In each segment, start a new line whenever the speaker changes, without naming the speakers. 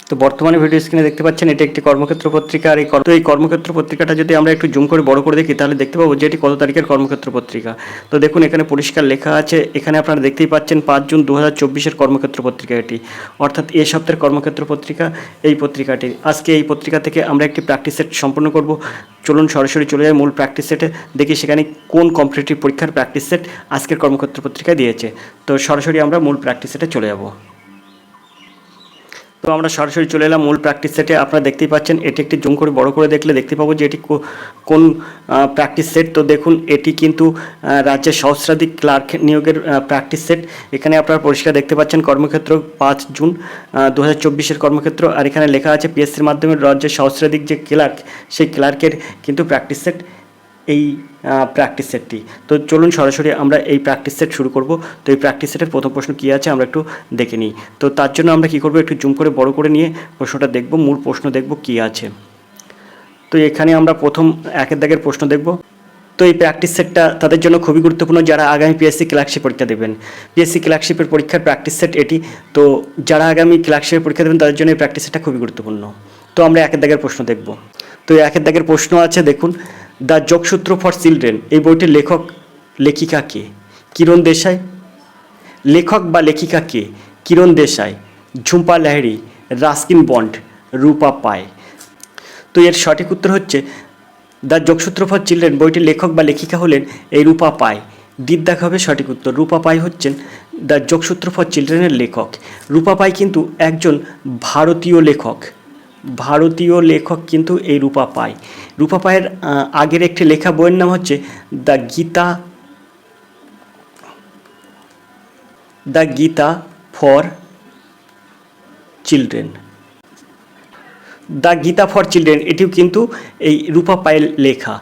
তো বর্তমানে ভিডিও স্ক্রিনে দেখতে পাচ্ছেন এটি একটি কর্মক্ষেত্র পত্রিকা। আর এই কর্মক্ষেত্র পত্রিকাটা যদি আমরা একটু জুম করে বড় করে দেখি তাহলে দেখতে পাবো যে এটি কত তারিখের কর্মক্ষেত্র পত্রিকা। তো দেখুন এখানে পরিষ্কার লেখা আছে, এখানে আপনারা দেখতেই পাচ্ছেন 5 জুন 2024-এর কর্মক্ষেত্র পত্রিকা এটি, অর্থাৎ এ সপ্তাহের কর্মক্ষেত্র পত্রিকা এই পত্রিকাটি। আজকে এই পত্রিকা থেকে আমরা একটি প্র্যাকটিস সেট সম্পন্ন করব। চলুন সরাসরি চলে যাই মূল প্র্যাকটিস সেটে, দেখি সেখানে কোন কম্পিটিটিভ পরীক্ষার প্র্যাকটিস সেট আজকের কর্মক্ষেত্র পত্রিকায় দিয়েছে। তো সরাসরি আমরা মূল প্র্যাকটিস সেটে চলে যাব। তো আমরা সরাসরি চলে এলাম মূল প্র্যাকটিস সেটে। আপনারা দেখতেই পাচ্ছেন এটি একটি জুম করে বড় করে দেখলে দেখতে পাবো যে এটি কোন প্র্যাকটিস সেট। তো দেখুন এটি কিন্তু রাজ্যের সহস্রাধিক ক্লার্ক নিয়োগের প্র্যাকটিস সেট। এখানে আপনারা পরিষ্কার দেখতে পাচ্ছেন কর্মক্ষেত্র 5 জুন 2024-এর কর্মক্ষেত্র। আর এখানে লেখা আছে পিএসসির মাধ্যমে রাজ্যের সহস্রাধিক যে ক্লার্ক, সেই ক্লার্কের কিন্তু প্র্যাকটিস সেট এই প্র্যাকটিস সেটটি। তো চলুন সরাসরি আমরা এই প্র্যাকটিস সেট শুরু করব। তো এই প্র্যাকটিস সেটের প্রথম প্রশ্ন কী আছে আমরা একটু দেখে নিই। তো তার জন্য আমরা কী করব, একটু জুম করে বড় করে নিয়ে প্রশ্নটা দেখব, মূল প্রশ্ন দেখব কী আছে। তো এখানে আমরা প্রথম একের দাগের প্রশ্ন দেখব। তো এই প্র্যাকটিস সেটটা তাদের জন্য খুবই গুরুত্বপূর্ণ যারা আগামী পিএসসি ক্লার্কশিপ পরীক্ষা দেবেন। পিএসসি ক্লার্কশিপের পরীক্ষার প্র্যাকটিস সেট এটি। তো যারা আগামী ক্লার্কশিপের পরীক্ষা দেবেন তাদের জন্য এই প্র্যাকটিস সেটটা খুবই গুরুত্বপূর্ণ। তো আমরা একের দাগের প্রশ্ন দেখব। তো একের দাগের প্রশ্ন আছে, দেখুন দ্য যোগসূত্র ফর চিলড্রেন এই বইটির লেখক লেখিকা কে? কিরণ দেশাই। লেখক বা লেখিকা কে? কিরণ দেশাই, ঝুম্পা লাহিড়ী, রাস্কিন বন্ড, রূপা পায়। তো এর সঠিক উত্তর হচ্ছে দ্য যোগসূত্র ফর চিলড্রেন বইটির লেখক বা লেখিকা হলেন এই রূপা পায়। দিক হবে সঠিক উত্তর। রূপা পাই হচ্ছেন দ্য যোগসূত্র ফর চিলড্রেনের লেখক। রূপা পাই কিন্তু একজন ভারতীয় লেখক, ভারতীয় লেখক কিন্তু এই রূপা পাই। রূপা পায়ের আগের একটি লেখা বইয়ের নাম হচ্ছে the Gita for children. The Gita for children এটিও কিন্তু এই রূপা পায়ের লেখা।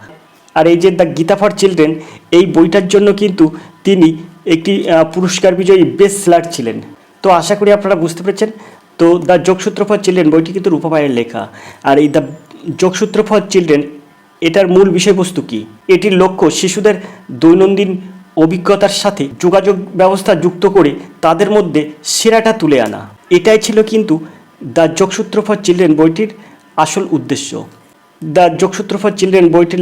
আর এই যে দ্য গীতা ফর চিলড্রেন এই বইটার জন্য কিন্তু তিনি একটি পুরস্কার বিজয়ী বেস্ট সেলার ছিলেন। তো আশা করি আপনারা বুঝতে পেরেছেন। তো দ্য যোগসূত্র ফর চিলড্রেন বইটি কিন্তু রূপা পায়ের লেখা। আর এই দ্য যোগসূত্র ফর চিলড্রেন এটার মূল বিষয়বস্তু কী? এটির লক্ষ্য শিশুদের দৈনন্দিন অভিজ্ঞতার সাথে যোগাযোগ ব্যবস্থা যুক্ত করে তাদের মধ্যে সেরাটা তুলে আনা। এটাই ছিল কিন্তু দ্য যোগসূত্র ফর চিলড্রেন বইটির আসল উদ্দেশ্য। দ্য যোগসূত্র ফর চিলড্রেন বইটির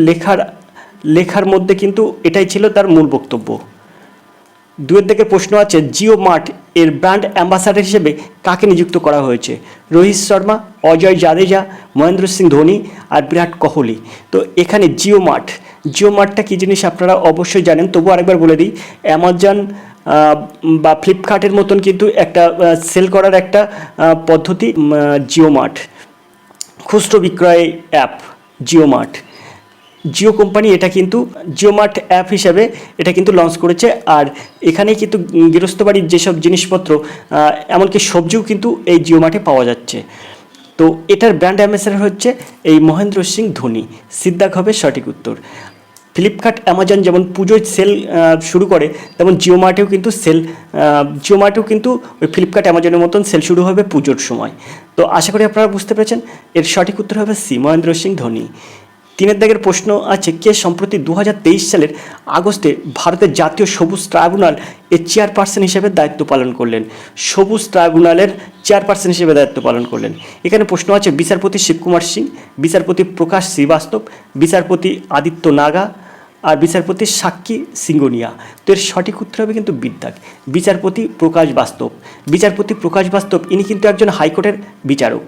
লেখার মধ্যে কিন্তু এটাই ছিল তার মূল বক্তব্য। দুয়ের দিকে প্রশ্ন আছে জিও মার্ট এর ব্র্যান্ড অ্যাম্বাসাডার হিসেবে কাকে নিযুক্ত করা হয়েছে? রোহিত শর্মা, অজয় জাদেজা, মহেন্দ্র সিং ধোনি আর বিরাট কোহলি। তো এখানে জিও মার্টটা কী জিনিস আপনারা অবশ্যই জানেন, তবু আরেকবার বলে দিই। অ্যামাজন বা ফ্লিপকার্টের মতন কিন্তু একটা সেল করার একটা পদ্ধতি জিও মার্ট, খুচরো বিক্রয় app Jio mart. Jio company এটা কিন্তু জিও মার্ট অ্যাপ হিসাবে এটা কিন্তু লঞ্চ করেছে। আর এখানেই কিন্তু গৃহস্থবাড়ির যেসব জিনিসপত্র এমনকি সবজিও কিন্তু এই জিও মার্টে পাওয়া যাচ্ছে। তো এটার ব্র্যান্ড অ্যাম্বাসেডর হচ্ছে এই মহেন্দ্র সিং ধোনি। সিদ্ধাক হবে সঠিক উত্তর। ফ্লিপকার্ট অ্যামাজন যেমন পুজোয় সেল শুরু করে, তেমন জিও মার্টেও কিন্তু ওই ফ্লিপকার্ট অ্যামাজনের মতন সেল শুরু হবে পুজোর সময়। তো আশা করি আপনারা বুঝতে পেরেছেন। এর সঠিক উত্তর হবে সি, মহেন্দ্র সিং ধোনি। তিনের দাগের প্রশ্ন আছে কে সম্প্রতি 2023 সালের আগস্টে ভারতের জাতীয় সবুজ ট্রাইব্যুনাল এর চেয়ারপারসন হিসেবে দায়িত্ব পালন করলেন? সবুজ ট্রাইব্যুনালের চেয়ারপারসন হিসেবে দায়িত্ব পালন করলেন। এখানে প্রশ্ন আছে বিচারপতি শিবকুমার সিং, বিচারপতি প্রকাশ শ্রীবাস্তব, বিচারপতি আদিত্য নাগা আর বিচারপতি সাক্ষী সিঙ্গনিয়া। তো এর সঠিক উত্তর হবে কিন্তু বিদ্যাক, বিচারপতি প্রকাশ বাস্তব। ইনি কিন্তু একজন হাইকোর্টের বিচারক।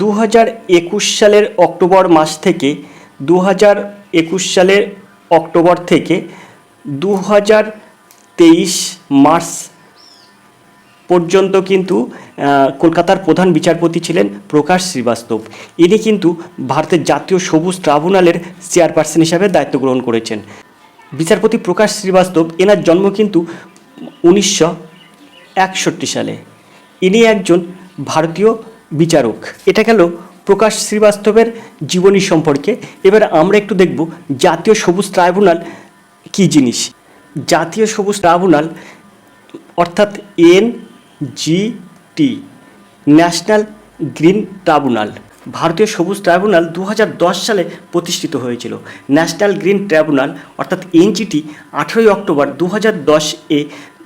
2021 সালের অক্টোবর মাস থেকে 2023 মার্চ পর্যন্ত কিন্তু কলকাতার প্রধান বিচারপতি ছিলেন প্রকাশ শ্রীবাস্তব। ইনি কিন্তু ভারতের জাতীয় সবুজ ট্রাইব্যুনালের চেয়ারপারসন হিসাবে দায়িত্ব গ্রহণ করেছেন। বিচারপতি প্রকাশ শ্রীবাস্তব এনার জন্ম কিন্তু 1961 সালে। ইনি একজন ভারতীয় বিচারক। এটা গেল প্রকাশ শ্রীবাস্তবের জীবনী সম্পর্কে। এবার আমরা একটু দেখব জাতীয় সবুজ ট্রাইব্যুনাল কী জিনিস। জাতীয় সবুজ ট্রাইব্যুনাল অর্থাৎ NGT, ন্যাশনাল গ্রিন ট্রাইব্যুনাল। ভারতীয় সবুজ ট্রাইব্যুনাল 2010 সালে প্রতিষ্ঠিত হয়েছিল। ন্যাশনাল গ্রিন ট্রাইব্যুনাল অর্থাৎ NGT 18 অক্টোবর 2010-এ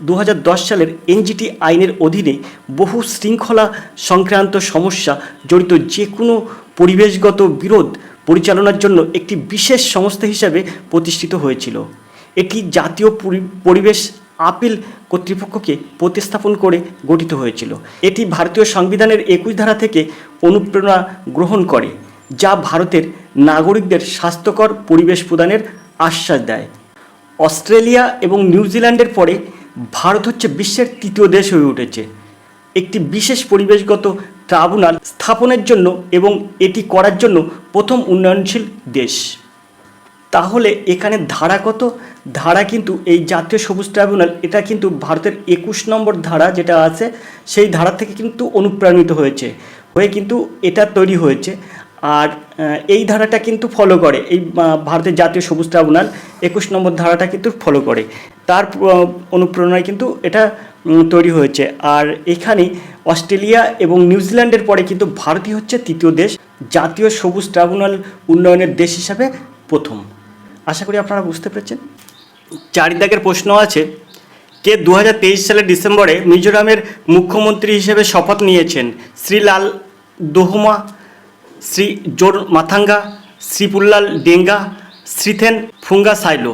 2010 সালের এনজিটি আইনের অধীনে বহু শৃঙ্খলা সংক্রান্ত সমস্যা জড়িত যে কোনো পরিবেশগত বিরোধ পরিচালনার জন্য একটি বিশেষ সংস্থা হিসাবে প্রতিষ্ঠিত হয়েছিল। এটি জাতীয় পরিবেশ আপিল কর্তৃপক্ষকে প্রতিস্থাপন করে গঠিত হয়েছিল। এটি ভারতীয় সংবিধানের 21 ধারা থেকে অনুপ্রেরণা গ্রহণ করে, যা ভারতের নাগরিকদের স্বাস্থ্যকর পরিবেশ প্রদানের আশ্বাস দেয়। অস্ট্রেলিয়া এবং নিউজিল্যান্ডের পরে ভারত হচ্ছে বিশ্বের তৃতীয় দেশ হয়ে উঠেছে একটি বিশেষ পরিবেশগত ট্রাইব্যুনাল স্থাপনের জন্য এবং এটি করার জন্য প্রথম উন্নয়নশীল দেশ। তাহলে এখানে ধারা কত? ধারা কিন্তু এই জাতীয় সবুজ ট্রাইব্যুনাল এটা কিন্তু ভারতের 21 নম্বর ধারা যেটা আছে সেই ধারা থেকে কিন্তু অনুপ্রাণিত হয়ে কিন্তু এটা তৈরি হয়েছে। আর এই ধারাটা কিন্তু ফলো করে, এই ভারতের জাতীয় সবুজ ট্রাইব্যুনাল 21 নম্বর ধারাটা কিন্তু ফলো করে, তার অনুপ্রেরণায় কিন্তু এটা তৈরি হয়েছে। আর এখানে অস্ট্রেলিয়া এবং নিউজিল্যান্ডের পরে কিন্তু ভারতই হচ্ছে তৃতীয় দেশ জাতীয় সবুজ ট্রাইব্যুনাল উন্নয়নের দেশ হিসাবে প্রথম। আশা করি আপনারা বুঝতে পেরেছেন। 4 দাগের প্রশ্ন আছে, কে 2023 সালের ডিসেম্বরে মিজোরামের মুখ্যমন্ত্রী হিসেবে শপথ নিয়েছেন? শ্রী লাল দোহমা, শ্রী জোর মাথাঙ্গা, শ্রীপুল্লাল ডেঙ্গা, শ্রীথেন ফুঙ্গা সাইলো।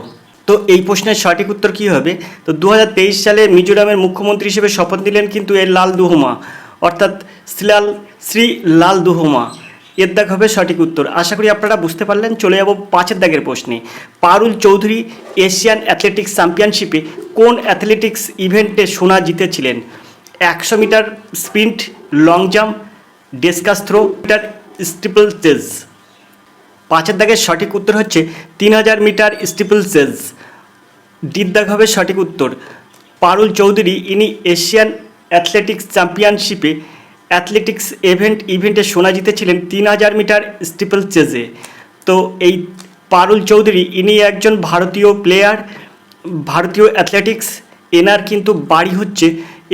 তো এই প্রশ্নের সঠিক উত্তর কী হবে? তো 2023 সালে মিজোরামের মুখ্যমন্ত্রী হিসেবে শপথ নিলেন কিন্তু এর লাল দোহমা, অর্থাৎ শ্রী লাল দোহমা। এর দাগ হবে সঠিক উত্তর। আশা করি আপনারা বুঝতে পারলেন। চলে যাব 5 দাগের প্রশ্নে। পারুল চৌধুরী এশিয়ান অ্যাথলেটিক্স চ্যাম্পিয়নশিপে কোন অ্যাথলেটিক্স ইভেন্টে সোনা জিতেছিলেন? 100 metre sprint, long jump, discus throw, metre steeplechase. 5 দাগের সঠিক উত্তর হচ্ছে 3000 মিটার স্টিপল চেজ। ডির দাগ হবে সঠিক উত্তর। পারুল চৌধুরী ইনি এশিয়ান অ্যাথলেটিক্স চ্যাম্পিয়নশিপে অ্যাথলেটিক্স ইভেন্টে সোনা জিতেছিলেন 3000 মিটার স্টিপল চেজে। তো এই পারুল চৌধুরী ইনি একজন ভারতীয় প্লেয়ার, ভারতীয় অ্যাথলেটিক্স। এনার কিন্তু বাড়ি হচ্ছে,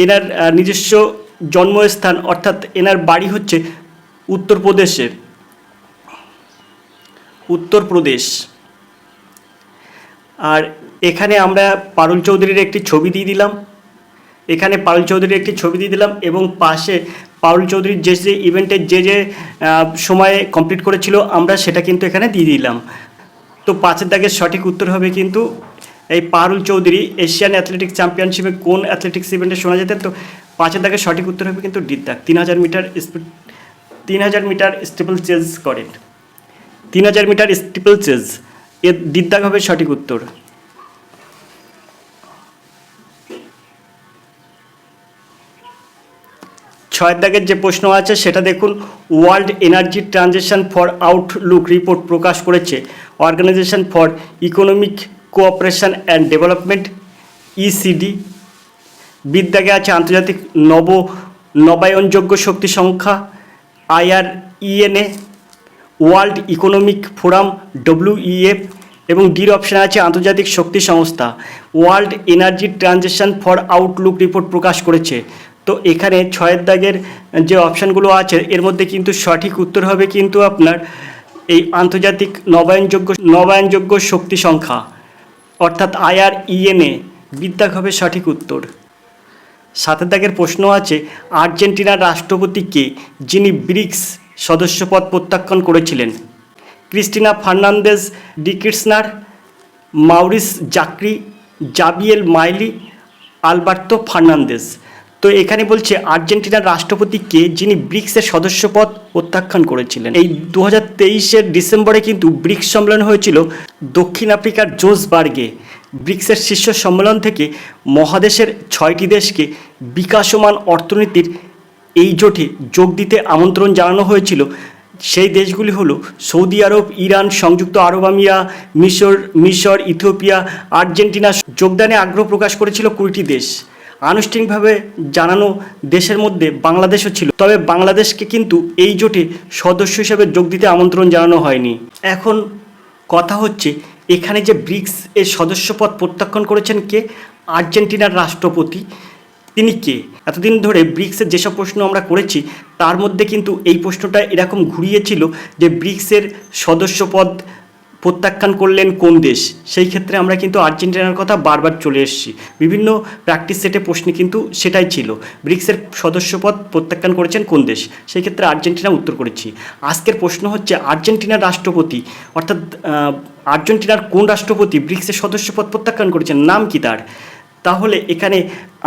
এনার নিজস্ব জন্মস্থান অর্থাৎ এনার বাড়ি হচ্ছে উত্তরপ্রদেশ। আর এখানে আমরা পারুল চৌধুরীর একটি ছবি দিয়ে দিলাম, এবং পাশে পারুল চৌধুরীর যে ইভেন্টের যে সময়ে কমপ্লিট করেছিল আমরা সেটা কিন্তু এখানে দিয়ে দিলাম। তো 5 দাগের সঠিক উত্তর হবে কিন্তু এই পারুল চৌধুরী এশিয়ান অ্যাথলেটিক্স চ্যাম্পিয়নশিপে কোন অ্যাথলেটিক্স ইভেন্টে সোনা জেতেন? তো 5 দাগের সঠিক উত্তর হবে কিন্তু ডির দাগ। 3000 মিটার স্টিপল চেজ করেন। 3000 মিটার স্টিপল চেজ এর ডির দাগ হবে সঠিক উত্তর। 6 দাগের যে প্রশ্ন আছে সেটা দেখুন। World Energy Transition for Outlook report প্রকাশ করেছে Organisation for Economic Cooperation and Development, ECD. বিদ্যাগে আছে আন্তর্জাতিক নবায়নযোগ্য শক্তি সংস্থা, IRENA, World Economic Forum, WEF, এবং ডির অপশানে আছে আন্তর্জাতিক শক্তি সংস্থা। World Energy Transition for Outlook report প্রকাশ করেছে। তো এখানে 6 দাগের যে অপশানগুলো আছে এর মধ্যে কিন্তু সঠিক উত্তর হবে কিন্তু আপনার এই আন্তর্জাতিক নবায়নযোগ্য শক্তি সংস্থা অর্থাৎ IRENA। বিদ্যাগ হবে সঠিক উত্তর। 7 দাগের প্রশ্ন আছে, আর্জেন্টিনার রাষ্ট্রপতি কে যিনি ব্রিক্স সদস্যপদ প্রত্যাখ্যান করেছিলেন? ক্রিস্টিনা ফার্নান্দেজ ডি কির্চনার, মাউরিস জাকরি, জাবিয়েল মাইলি, আলবার্তো ফার্নান্দেজ। তো এখানে বলছে আর্জেন্টিনার রাষ্ট্রপতি কে যিনি ব্রিক্সের সদস্যপদ প্রত্যাখ্যান করেছিলেন। এই 2023 ডিসেম্বরে কিন্তু ব্রিক্স সম্মেলন হয়েছিল দক্ষিণ আফ্রিকার জোহান্সবার্গে। ব্রিক্সের শীর্ষ সম্মেলন থেকে মহাদেশের 6টি দেশকে বিকাশমান অর্থনীতির এই জোটে যোগ দিতে আমন্ত্রণ জানানো হয়েছিল। সেই দেশগুলি হলো সৌদি আরব, ইরান, সংযুক্ত আরব আমিরাত, মিশর, ইথিওপিয়া। আর্জেন্টিনা যোগদানে আগ্রহ প্রকাশ করেছিল 20টি দেশ। আনুষ্ঠানিকভাবে জানানো দেশের মধ্যে বাংলাদেশও ছিল, তবে বাংলাদেশকে কিন্তু এই জোটে সদস্য হিসেবে যোগ দিতে আমন্ত্রণ জানানো হয়নি। এখন কথা হচ্ছে এখানে যে ব্রিক্স এর সদস্যপদ প্রত্যাখ্যান করেছেন কে? আর্জেন্টিনার রাষ্ট্রপতি। তিনি কে? এতদিন ধরে ব্রিক্সের যেসব প্রশ্ন আমরা করেছি তার মধ্যে কিন্তু এই প্রশ্নটা এরকম ঘুরিয়েছিল যে ব্রিক্সের সদস্যপদ প্রত্যাখ্যান করলেন কোন দেশ? সেই ক্ষেত্রে আমরা কিন্তু আর্জেন্টিনার কথা বারবার চলে এসেছি, বিভিন্ন প্র্যাকটিস সেটে প্রশ্নে কিন্তু সেটাই ছিল, ব্রিক্সের সদস্যপদ প্রত্যাখ্যান করেছেন কোন দেশ? সেই ক্ষেত্রে আর্জেন্টিনা উত্তর করেছি। আজকের প্রশ্ন হচ্ছে আর্জেন্টিনার রাষ্ট্রপতি অর্থাৎ আর্জেন্টিনার কোন রাষ্ট্রপতি ব্রিক্সের সদস্যপদ প্রত্যাখ্যান করেছেন, নাম কি তার? তাহলে এখানে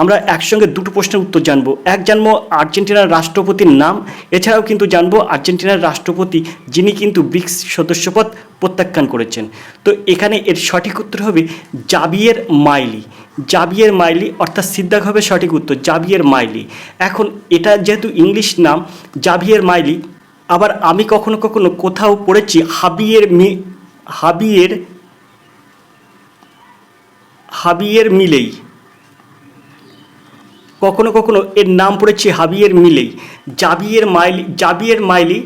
আমরা একসঙ্গে দুটো প্রশ্নের উত্তর জানবো, এক জানবো আর্জেন্টিনার রাষ্ট্রপতির নাম, এছাড়াও কিন্তু জানবো আর্জেন্টিনার রাষ্ট্রপতি যিনি কিন্তু ব্রিক্স সদস্যপদ প্রত্যাখ্যান করেছেন। তো এখানে এর সঠিক উত্তর হবে জাভিয়ের মাইলি। জাভিয়ের মাইলি অর্থাৎ সিদ্ধাক হবে সঠিক উত্তর, জাভিয়ের মাইলি। এখন এটা যেহেতু ইংলিশ নাম জাভিয়ের মাইলি, আবার আমি কখনো কখনো কোথাও পড়েছি হাবিয়ের মিলেই, কখনো কখনো এর নাম পড়েছি হাবিয়ের মিলেই। জাভিয়ের মাইলি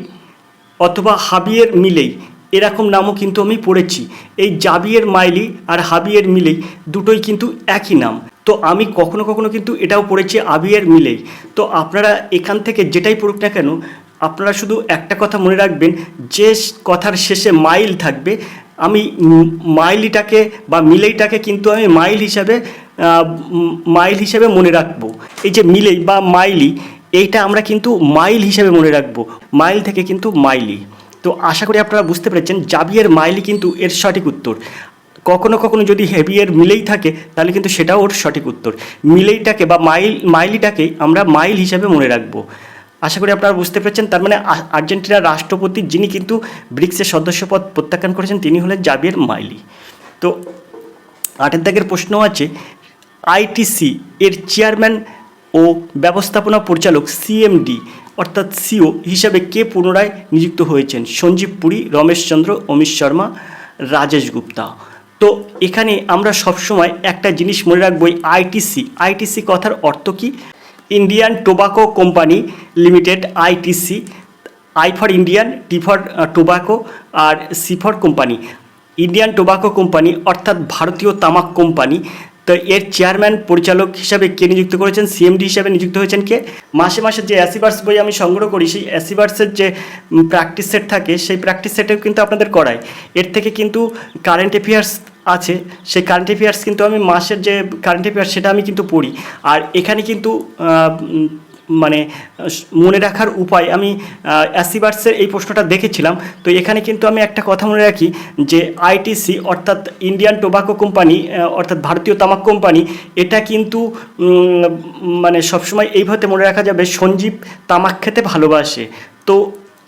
অথবা হাবিয়ের মিলেই এরকম নামও কিন্তু আমি পড়েছি। এই জাভিয়ের মাইলি আর হাবিয়ের মিলেই দুটোই কিন্তু একই নাম। তো আমি কখনো কখনো কিন্তু এটাও পড়েছি আবিয়ের মিলেই। তো আপনারা এখান থেকে যেটাই পড়ুক না কেন, আপনারা শুধু একটা কথা মনে রাখবেন, যে কথার শেষে মাইল থাকবে, আমি মাইলিটাকে বা মিলেইটাকে কিন্তু আমি মাইল হিসাবে মনে রাখবো। এই যে মিলেই বা মাইলি, এইটা আমরা কিন্তু মাইল হিসাবে মনে রাখবো, মাইল থেকে কিন্তু মাইলি। তো আশা করি আপনারা বুঝতে পেরেছেন জাভিয়ের মাইলি কিন্তু এর সঠিক উত্তর। কখনো কখনো যদি হেভিয়ের মিলেই থাকে তাহলে কিন্তু সেটাও ওর সঠিক উত্তর। মিলেইটাকে বা মাইলিটাকে আমরা মাইল হিসাবে মনে রাখবো। আশা করি আপনারা বুঝতে পেরেছেন। তার মানে আর্জেন্টিনার রাষ্ট্রপতি যিনি কিন্তু ব্রিক্সের সদস্যপদ প্রত্যাখ্যান করেছেন তিনি হলেন জাভিয়ের মাইলি। তো 8 দাগের প্রশ্ন আছে, আইটিসি এর চেয়ারম্যান ও ব্যবস্থাপনা পরিচালক সিএমডি অর্থাৎ সিও হিসাবে কে পুনরায় নিযুক্ত হয়েছেন? সঞ্জীব পুরী, রমেশচন্দ্র, অমিত শর্মা, রাজেশ গুপ্তা। তো এখানে আমরা সবসময় একটা জিনিস মনে রাখবো, আইটিসি কথার অর্থ কি? Indian tobacco company limited, ITC. I for Indian, T for tobacco, আর C for company. Indian tobacco company অর্থাৎ ভারতীয় তামাক কোম্পানি। তো এর চেয়ারম্যান পরিচালক হিসাবে কে নিযুক্ত করেছেন? সিএমডি হিসাবে নিযুক্ত হয়েছেন কে? মাসে মাসে যে অ্যাসিভার্স বই আমি সংগ্রহ করি, সেই অ্যাসিভার্সের যে প্র্যাকটিস সেট থাকে সেই প্র্যাকটিস সেটেও কিন্তু আপনাদের করায়। এর থেকে কিন্তু কারেন্ট অ্যাফেয়ার্স আছে, সেই কারেন্ট অ্যাফেয়ার্স কিন্তু আমি মাসের যে কারেন্ট অ্যাফেয়ার্স সেটা আমি কিন্তু পড়ি। আর এখানে কিন্তু মানে মনে রাখার উপায়, আমি অ্যাসিভার্সের এই প্রশ্নটা দেখেছিলাম। তো এখানে কিন্তু আমি একটা কথা মনে রাখি যে আইটিসি অর্থাৎ ইন্ডিয়ান টোবাকো কোম্পানি অর্থাৎ ভারতীয় তামাক কোম্পানি, এটা কিন্তু মানে সবসময় এইভাবে মনে রাখা যাবে, সঞ্জীব তামাক খেতে ভালোবাসে। তো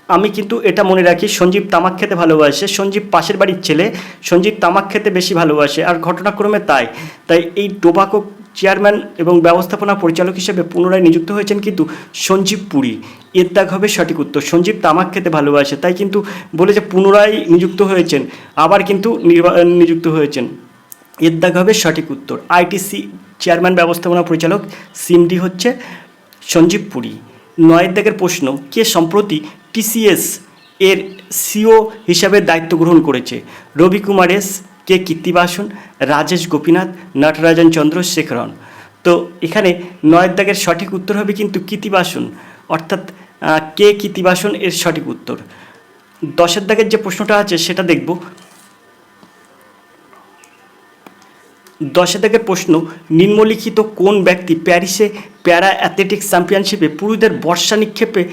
আমি কিন্তু এটা মনে রাখি, সঞ্জীব তামাক খেতে ভালোবাসে, সঞ্জীব পাশের বাড়ির ছেলে, সঞ্জীব তামাক খেতে বেশি ভালোবাসে, আর ঘটনাক্রমে তাই এই টোবাকো চেয়ারম্যান এবং ব্যবস্থাপনা পরিচালক হিসেবে পুনরায় নিযুক্ত হয়েছেন কিন্তু সঞ্জীব পুরী। এর দাগ হবে সঠিক উত্তর। সঞ্জীব তামাক খেতে ভালোবাসে, তাই কিন্তু বলে যে পুনরায় নিযুক্ত হয়েছেন, আবার কিন্তু নিযুক্ত হয়েছেন। এর দাগ হবে সঠিক উত্তর। আইটিসি চেয়ারম্যান ব্যবস্থাপনা পরিচালক সিএমডি হচ্ছে সঞ্জীব পুরী। 9 দাগের প্রশ্ন, কে সম্প্রতি টিসিএস এর সিও হিসাবে দায়িত্ব গ্রহণ করেছে? রবি কুমার এস, কে কীর্তিবাসন, রাজেশ গোপীনাথ, নটরাজন চন্দ্রশেখরন। তো এখানে 9 দাগের সঠিক উত্তর হবে কিন্তু কীর্তিবাসন, অর্থাৎ কে কীর্তিবাসন এর সঠিক উত্তর। 10 দাগের যে প্রশ্নটা আছে সেটা দেখব। 10 দাগের প্রশ্ন, নিম্নলিখিত কোন ব্যক্তি প্যারিসে প্যারা অ্যাথলেটিক্স চ্যাম্পিয়নশিপে পুরুষদের বর্ষা নিক্ষেপে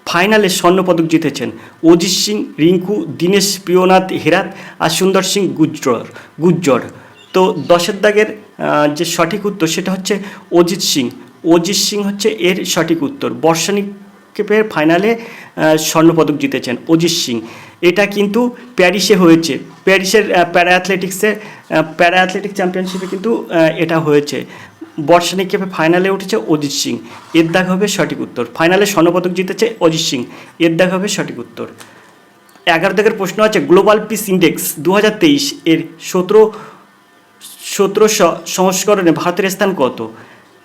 ফাইনালে স্বর্ণপদক জিতেছেন? অজিত সিং, রিঙ্কু, দীনেশ প্রিয়নাথ হেরাত, আর সুন্দর সিং গুজ্জর। তো 10 দাগের যে সঠিক উত্তর সেটা হচ্ছে অজিত সিং হচ্ছে এর সঠিক উত্তর। বর্ষা নিক্ষেপের ফাইনালে স্বর্ণপদক জিতেছেন অজিত সিং। এটা কিন্তু প্যারিসে হয়েছে, প্যারিসের প্যারা অ্যাথলেটিক্স চ্যাম্পিয়নশিপে কিন্তু এটা হয়েছে। বর্ষা নিক্ষেপে ফাইনালে উঠেছে অজিত সিং, এর দাগ হবে সঠিক উত্তর। ফাইনালে স্বর্ণপদক জিতেছে অজিত সিং, এর দাগ হবে সঠিক উত্তর। 11 দাগের প্রশ্ন আছে, গ্লোবাল পিস ইন্ডেক্স 2023 এর 17 সংস্করণে ভারতের স্থান কত?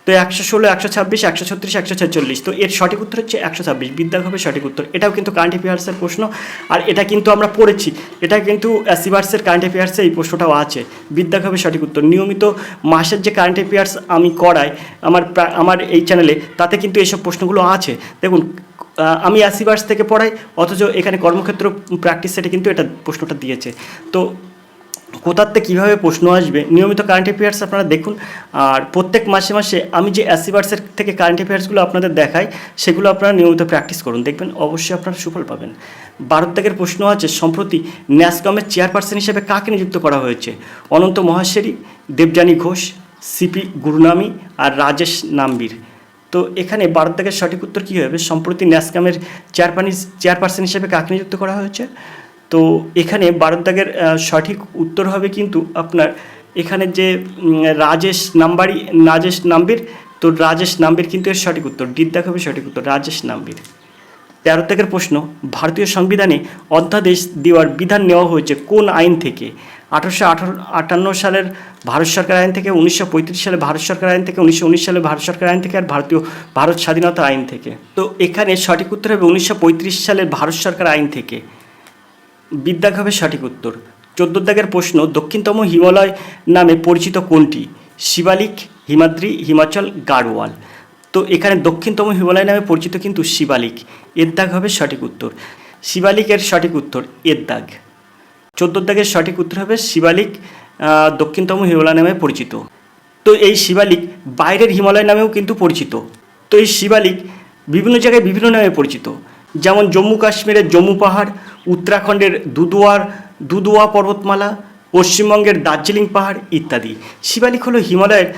তো 116, 126, 136, 146। তো এর সঠিক উত্তর হচ্ছে 126, বিদ্যাগ হবে সঠিক উত্তর। এটাও কিন্তু কারেন্ট অ্যাফেয়ার্সের প্রশ্ন, আর এটা কিন্তু আমরা পড়েছি, এটা কিন্তু সিভার্সের কারেন্ট অ্যাফেয়ার্সে এই প্রশ্নটাও আছে, বিদ্যাগ হবে সঠিক উত্তর। নিয়মিত মাসের যে কারেন্ট অ্যাফেয়ার্স আমি করাই আমার এই চ্যানেলে, তাতে কিন্তু এইসব প্রশ্নগুলো আছে। দেখুন আমি 80 থেকে পড়াই, অথচ এখানে কর্মক্ষেত্র প্র্যাকটিস সেটে কিন্তু এটা প্রশ্নটা দিয়েছে। তো কোথাতে কীভাবে প্রশ্ন আসবে, নিয়মিত কারেন্ট অ্যাফেয়ার্স আপনারা দেখুন। আর প্রত্যেক মাসে মাসে আমি যে অ্যাসিভার্সের থেকে কারেন্ট অ্যাফেয়ার্সগুলো আপনাদের দেখাই, সেগুলো আপনারা নিয়মিত প্র্যাকটিস করুন, দেখবেন অবশ্যই আপনারা সুফল পাবেন। 12 দাগের প্রশ্ন আছে, সম্প্রতি ন্যাসকমের চেয়ারপারসন হিসেবে কাকে নিযুক্ত করা হয়েছে? অনন্ত মহাশ্বেরী, দেবযানী ঘোষ, সিপি গুরুনামি আর রাজেশ নাম্বির। তো এখানে 12 দাগের সঠিক উত্তর কী হবে? সম্প্রতি ন্যাসকমের চেয়ারপারসন হিসেবে কাকে নিযুক্ত করা হয়েছে? তো এখানে 12 দাগের সঠিক উত্তর হবে কিন্তু আপনার এখানে যে রাজেশ নাম্বির। তো রাজেশ নাম্বির কিন্তু এর সঠিক উত্তর, ডি দাগ হবে সঠিক উত্তর, রাজেশ নাম্বির। 13 দাগের প্রশ্ন, ভারতীয় সংবিধানে অধ্যাদেশ দেওয়ার বিধান নেওয়া হয়েছে কোন আইন থেকে? 1858 সালের ভারত সরকার আইন থেকে, 1935 সালে ভারত সরকার আইন থেকে, 1919 সালে ভারত সরকার আইন থেকে, আর ভারত স্বাধীনতা আইন থেকে। তো এখানে সঠিক উত্তর হবে 1935 সালের ভারত সরকার আইন থেকে, বিদ্যাগ হবে সঠিক উত্তর। 14 দাগের প্রশ্ন, দক্ষিণতম হিমালয় নামে পরিচিত কোনটি? শিবালিক, হিমাদ্রি, হিমাচল, গাড়োয়াল। তো এখানে দক্ষিণতম হিমালয় নামে পরিচিত কিন্তু শিবালিক, এর দাগ হবে সঠিক উত্তর। শিবালিকের সঠিক উত্তর এর দাগ। 14 দাগের সঠিক উত্তর হবে শিবালিক দক্ষিণতম হিমালয় নামে পরিচিত। তো এই শিবালিক বাইরের হিমালয় নামেও কিন্তু পরিচিত। তো এই শিবালিক বিভিন্ন জায়গায় বিভিন্ন নামে পরিচিত, যেমন জম্মু কাশ্মীরের জম্মু পাহাড়, উত্তরাখণ্ডের দুদুয়া পর্বতমালা, পশ্চিমবঙ্গের দার্জিলিং পাহাড় ইত্যাদি। শিবালিক হলো হিমালয়ের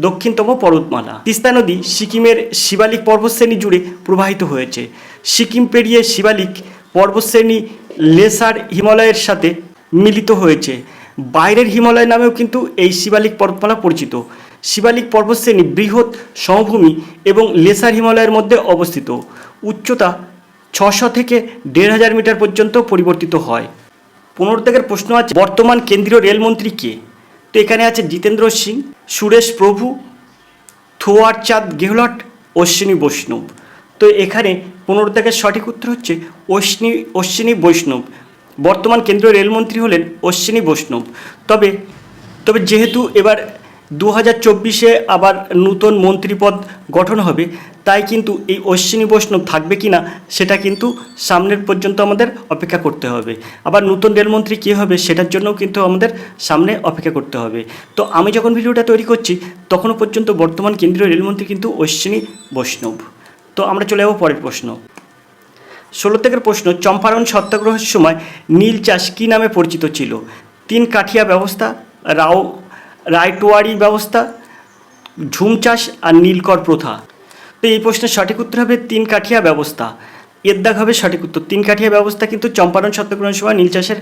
দক্ষিণতম পর্বতমালা। তিস্তা নদী সিকিমের শিবালিক পর্বতশ্রেণী জুড়ে প্রবাহিত হয়েছে। সিকিম পেরিয়ে শিবালিক পর্বতশ্রেণী লেসার হিমালয়ের সাথে মিলিত হয়েছে। বাইরের হিমালয় নামেও কিন্তু এই শিবালিক পর্বতমালা পরিচিত। শিবালিক পর্বতশ্রেণী বৃহৎ সমভূমি এবং লেসার হিমালয়ের মধ্যে অবস্থিত। উচ্চতা 600 থেকে 1500 মিটার পর্যন্ত পরিবর্তিত হয়। 15 দাগের প্রশ্ন আছে, বর্তমান কেন্দ্রীয় রেলমন্ত্রী কে? তো এখানে আছে জিতেন্দ্র সিং, সুরেশ প্রভু, থোয়ার চাঁদ গেহলট, অশ্বিনী বৈষ্ণব। তো এখানে 15 দাগের সঠিক উত্তর হচ্ছে অশ্বিনী বৈষ্ণব। বর্তমান কেন্দ্রীয় রেলমন্ত্রী হলেন অশ্বিনী বৈষ্ণব। তবে যেহেতু এবার 2024-এ আবার নতুন মন্ত্রিপদ গঠন হবে, তাই কিন্তু এই অশ্বিনী বৈষ্ণব থাকবে কি না সেটা কিন্তু সামনের পর্যন্ত আমাদের অপেক্ষা করতে হবে। আবার নতুন রেলমন্ত্রী কী হবে সেটার জন্যও কিন্তু আমাদের সামনে অপেক্ষা করতে হবে। তো আমি যখন ভিডিওটা তৈরি করছি তখনও পর্যন্ত বর্তমান কেন্দ্রীয় রেলমন্ত্রী কিন্তু অশ্বিনী বৈষ্ণব। তো আমরা চলে যাবো পরের প্রশ্ন। 16 দাগের প্রশ্ন, চম্পারণ সত্যাগ্রহের সময় নীল চাষ কী নামে পরিচিত ছিল? 3 কাঠিয়া ব্যবস্থা, রায়টোয়ারি ব্যবস্থা, ঝুম চাষ আর নীলকর প্রথা। তো এই প্রশ্নের সঠিক উত্তর হবে 3 কাঠিয়া ব্যবস্থা, এর দাগ হবে সঠিক উত্তর। 3 কাঠিয়া ব্যবস্থা কিন্তু চম্পারণ সত্যাগ্রহের সময় নীল চাষের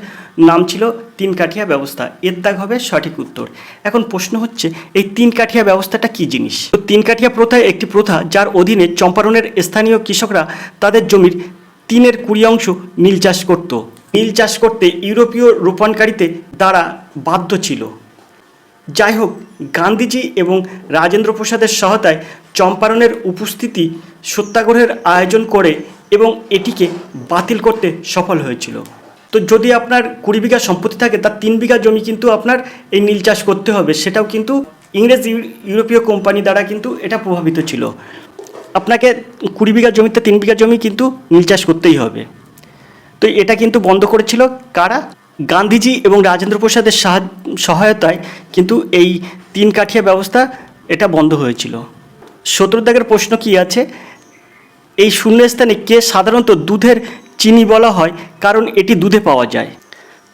নাম ছিল 3 কাঠিয়া ব্যবস্থা, এর দাগ হবে সঠিক উত্তর। এখন প্রশ্ন হচ্ছে, এই 3 কাঠিয়া ব্যবস্থাটা কী জিনিস? তো 3 কাঠিয়া প্রথা একটি প্রথা যার অধীনে চম্পারণের স্থানীয় কৃষকরা তাদের জমির 3/20 নীল চাষ করত। নীল চাষ করতে ইউরোপীয় রোপণকারীতে দ্বারা বাধ্য ছিল। যাই হোক, গান্ধীজি এবং রাজেন্দ্র প্রসাদের সহায়তায় চম্পারণের উপস্থিতি সত্যাগ্রহের আয়োজন করে এবং এটিকে বাতিল করতে সফল হয়েছিল। তো যদি আপনার 20 বিঘা সম্পত্তি থাকে, তার 3 বিঘা জমি কিন্তু আপনার এই নীল চাষ করতে হবে, সেটাও কিন্তু ইংরেজ ইউরোপীয় কোম্পানি দ্বারা কিন্তু এটা প্রভাবিত ছিল। আপনাকে 20 বিঘা জমিতে 3 বিঘা জমি কিন্তু নীল চাষ করতেই হবে। তো এটা কিন্তু বন্ধ করেছিল কারা? গান্ধীজি এবং রাজেন্দ্র প্রসাদের সহায়তায় কিন্তু এই 3 কাঠিয়া ব্যবস্থা এটা বন্ধ হয়েছিল। 17 দাগের প্রশ্ন কি আছে, এই শূন্যস্থানে কে সাধারণত দুধের চিনি বলা হয় কারণ এটি দুধে পাওয়া যায়?